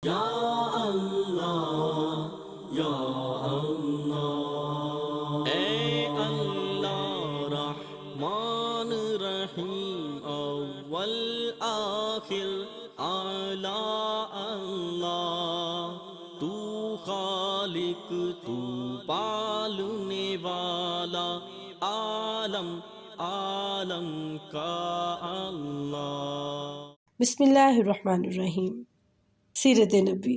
یا اللہ یا اللہ، اے اللہ رحمان رحیم، اول آخر اعلی اللہ، تو خالق تو پالنے والا، عالم عالم کا اللہ۔ بسم اللہ الرحمن الرحیم۔ سیرت نبی۔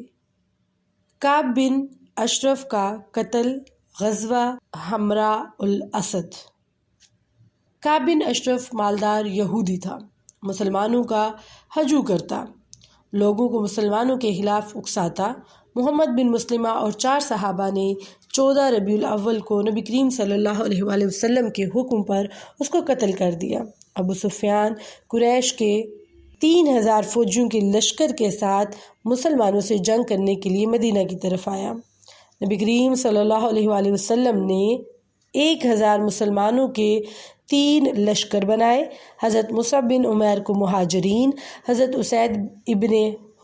کعب بن اشرف کا قتل، غزوہ حمراء الاسد۔ کعب بن اشرف مالدار یہودی تھا، مسلمانوں کا ہجو کرتا، لوگوں کو مسلمانوں کے خلاف اکساتا۔ محمد بن مسلمہ اور 4 صحابہ نے 14 ربیع الاول کو نبی کریم صلی اللہ علیہ وآلہ وسلم کے حکم پر اس کو قتل کر دیا۔ ابو سفیان قریش کے 3000 فوجیوں کے لشکر کے ساتھ مسلمانوں سے جنگ کرنے کے لیے مدینہ کی طرف آیا۔ نبی کریم صلی اللہ علیہ وآلہ وسلم نے 1000 مسلمانوں کے 3 لشکر بنائے۔ حضرت مصعب بن عمیر کو مہاجرین، حضرت اسید ابن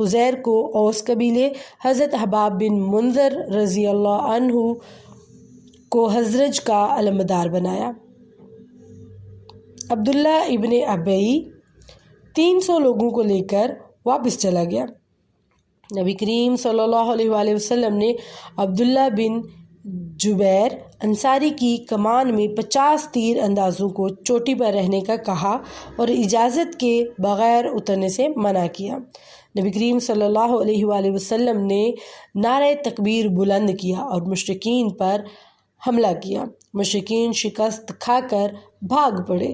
حضیر کو اوس قبیلے، حضرت حباب بن منذر رضی اللہ عنہ کو خزرج کا علمدار بنایا۔ عبداللہ ابن ابی 300 لوگوں کو لے کر واپس چلا گیا۔ نبی کریم صلی اللہ علیہ وآلہ وسلم نے عبداللہ بن جبیر انصاری کی کمان میں 50 تیر اندازوں کو چوٹی پر رہنے کا کہا اور اجازت کے بغیر اترنے سے منع کیا۔ نبی کریم صلی اللہ علیہ وآلہ وسلم نے نعرہ تکبیر بلند کیا اور مشرکین پر حملہ کیا۔ مشرکین شکست کھا کر بھاگ پڑے۔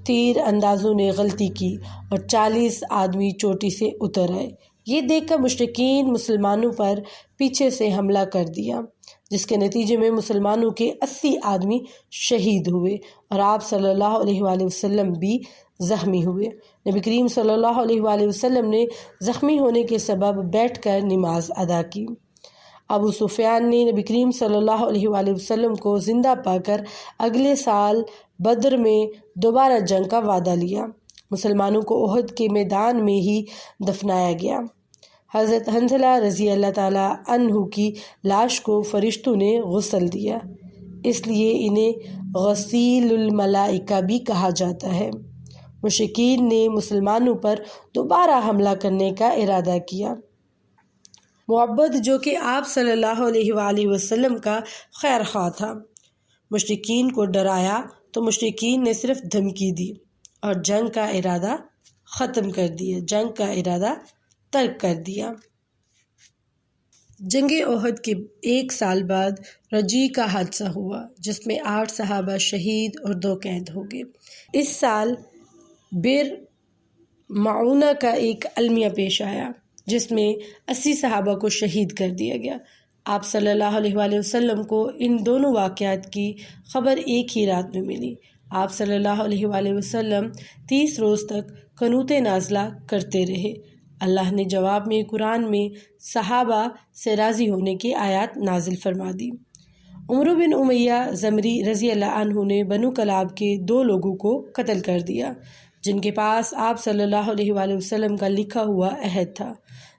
تیر اندازوں نے غلطی کی اور 40 آدمی چوٹی سے اتر آئے۔ یہ دیکھ کر مشرکین مسلمانوں پر پیچھے سے حملہ کر دیا، جس کے نتیجے میں مسلمانوں کے 80 آدمی شہید ہوئے اور آپ صلی اللہ علیہ وآلہ وسلم بھی زخمی ہوئے۔ نبی کریم صلی اللہ علیہ وآلہ وسلم نے زخمی ہونے کے سبب بیٹھ کر نماز ادا کی۔ ابو سفیان نے نبی کریم صلی اللہ علیہ وآلہ وسلم کو زندہ پا کر اگلے سال بدر میں دوبارہ جنگ کا وعدہ لیا۔ مسلمانوں کو احد کے میدان میں ہی دفنایا گیا۔ حضرت حنظلہ رضی اللہ تعالیٰ عنہ کی لاش کو فرشتوں نے غسل دیا، اس لیے انہیں غسیل الملائکہ بھی کہا جاتا ہے۔ مشرکین نے مسلمانوں پر دوبارہ حملہ کرنے کا ارادہ کیا۔ معبد جو کہ آپ صلی اللہ علیہ وآلہ وسلم کا خیر خواہ تھا، مشرکین کو ڈرایا تو مشرکین نے صرف دھمکی دی اور جنگ کا ارادہ ختم کر دیا، جنگ کا ارادہ ترک کر دیا۔ جنگ احد کے 1 سال بعد رجیع کا حادثہ ہوا، جس میں 8 صحابہ شہید اور 2 قید ہو گئے۔ اس سال بئر معونہ کا ایک المیہ پیش آیا، جس میں 80 صحابہ کو شہید کر دیا گیا۔ آپ صلی اللہ علیہ وآلہ وسلم کو ان دونوں واقعات کی خبر ایک ہی رات میں ملی۔ آپ صلی اللہ علیہ وآلہ وسلم 30 روز تک قنوت نازلہ کرتے رہے۔ اللہ نے جواب میں قرآن میں صحابہ سے راضی ہونے کی آیات نازل فرما دی۔ عمرو بن امیہ زمری رضی اللہ عنہ نے بنو کلاب کے 2 لوگوں کو قتل کر دیا، جن کے پاس آپ صلی اللہ علیہ وآلہ وسلم کا لکھا ہوا عہد تھا،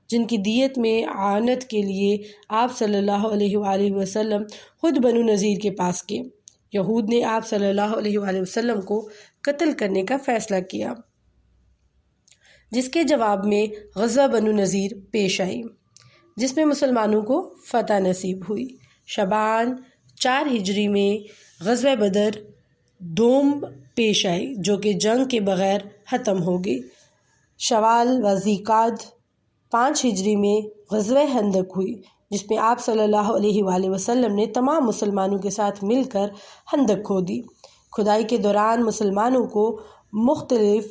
جن کی دیت میں اعانت کے لیے آپ صلی اللہ علیہ وآلہ وسلم خود بنو نذیر کے پاس گئے۔ یہود نے آپ صلی اللہ علیہ وآلہ وسلم کو قتل کرنے کا فیصلہ کیا، جس کے جواب میں غزوہ بنو نذیر پیش آئی، جس میں مسلمانوں کو فتح نصیب ہوئی۔ شعبان 4 ہجری میں غزوہ بدر دوم پیش آئی، جو کہ جنگ کے بغیر ختم ہو گئی۔ شوال و ذیقعد 5 ہجری میں غزوہ خندق ہوئی، جس میں آپ صلی اللہ علیہ وآلہ وسلم نے تمام مسلمانوں کے ساتھ مل کر خندق کھودی۔ کھدائی کے دوران مسلمانوں کو مختلف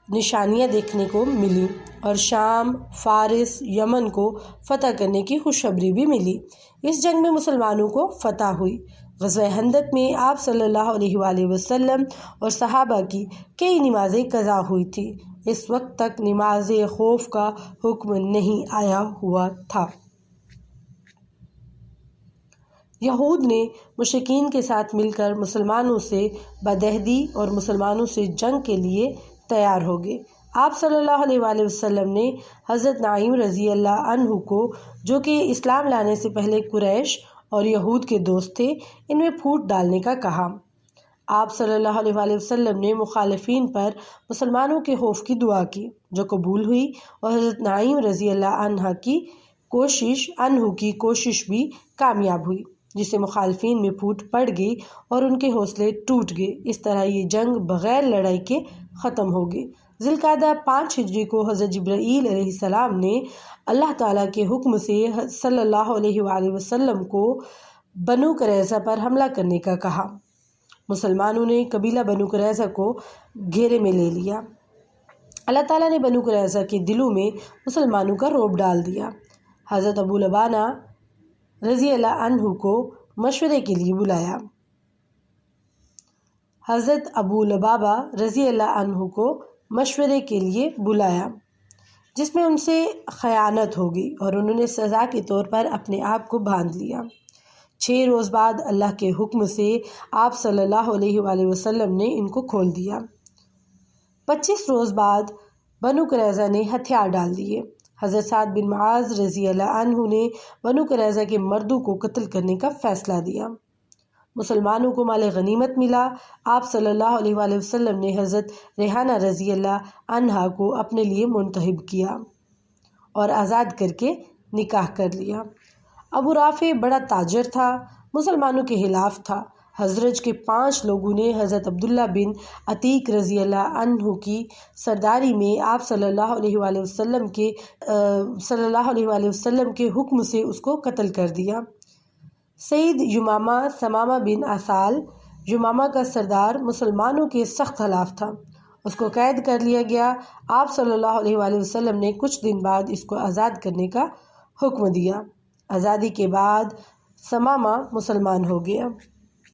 نشانیاں دیکھنے کو ملی اور شام، فارس، یمن کو فتح کرنے کی خوشخبری بھی ملی۔ اس جنگ میں مسلمانوں کو فتح ہوئی۔ غزوہ خندق میں آپ صلی اللہ علیہ وآلہ وسلم اور صحابہ کی کئی نمازیں قضا ہوئی تھی۔ اس وقت تک نماز خوف کا حکم نہیں آیا ہوا تھا۔ یہود نے مشرکین کے ساتھ مل کر مسلمانوں سے بدعہدی اور مسلمانوں سے جنگ کے لیے تیار ہو گئے۔ آپ صلی اللہ علیہ وآلہ وسلم نے حضرت نعیم رضی اللہ عنہ کو، جو کہ اسلام لانے سے پہلے قریش اور یہود کے دوست تھے، ان میں پھوٹ ڈالنے کا کہا۔ آپ صلی اللہ علیہ وآلہ وسلم نے مخالفین پر مسلمانوں کے خوف کی دعا کی، جو قبول ہوئی، اور حضرت نعیم رضی اللہ عنہ کی کوشش بھی کامیاب ہوئی، جس سے مخالفین میں پھوٹ پڑ گئی اور ان کے حوصلے ٹوٹ گئے۔ اس طرح یہ جنگ بغیر لڑائی کے ختم ہو گئی۔ ذی القعدہ 5 ہجری کو حضرت جبرائیل علیہ السلام نے اللہ تعالیٰ کے حکم سے صلی اللہ علیہ وآلہ وسلم کو بنو قریظہ پر حملہ کرنے کا کہا۔ مسلمانوں نے قبیلہ بنو قریظہ کو گھیرے میں لے لیا۔ اللہ تعالیٰ نے بنو قریظہ کے دلوں میں مسلمانوں کا رعب ڈال دیا۔ حضرت ابو لبانہ رضی اللہ عنہ کو مشورے کے لیے بلایا۔ حضرت ابو لبابہ رضی اللہ عنہ کو مشورے کے لیے بلایا، جس میں ان سے خیانت ہو گئی اور انہوں نے سزا کے طور پر اپنے آپ کو باندھ لیا۔ 6 روز بعد اللہ کے حکم سے آپ صلی اللہ علیہ وآلہ وسلم نے ان کو کھول دیا۔ 25 روز بعد بنو قریظہ نے ہتھیار ڈال دیے۔ حضرت سعد بن معاذ رضی اللہ عنہ نے بنو قریظہ کے مردوں کو قتل کرنے کا فیصلہ دیا۔ مسلمانوں کو مال غنیمت ملا۔ آپ صلی اللہ علیہ وآلہ وسلم نے حضرت ریحانہ رضی اللہ عنہا کو اپنے لیے منتخب کیا اور آزاد کر کے نکاح کر لیا۔ ابو رافع بڑا تاجر تھا، مسلمانوں کے خلاف تھا۔ حضرت کے 5 لوگوں نے حضرت عبداللہ بن عتیق رضی اللہ عنہ کی سرداری میں آپ صلی اللہ علیہ وآلہ وسلم کے حکم سے اس کو قتل کر دیا۔ سید یمامہ ثمامہ بن اسال، یمامہ کا سردار، مسلمانوں کے سخت خلاف تھا، اس کو قید کر لیا گیا۔ آپ صلی اللہ علیہ وآلہ وسلم نے کچھ دن بعد اس کو آزاد کرنے کا حکم دیا۔ آزادی کے بعد ثمامہ مسلمان ہو گیا۔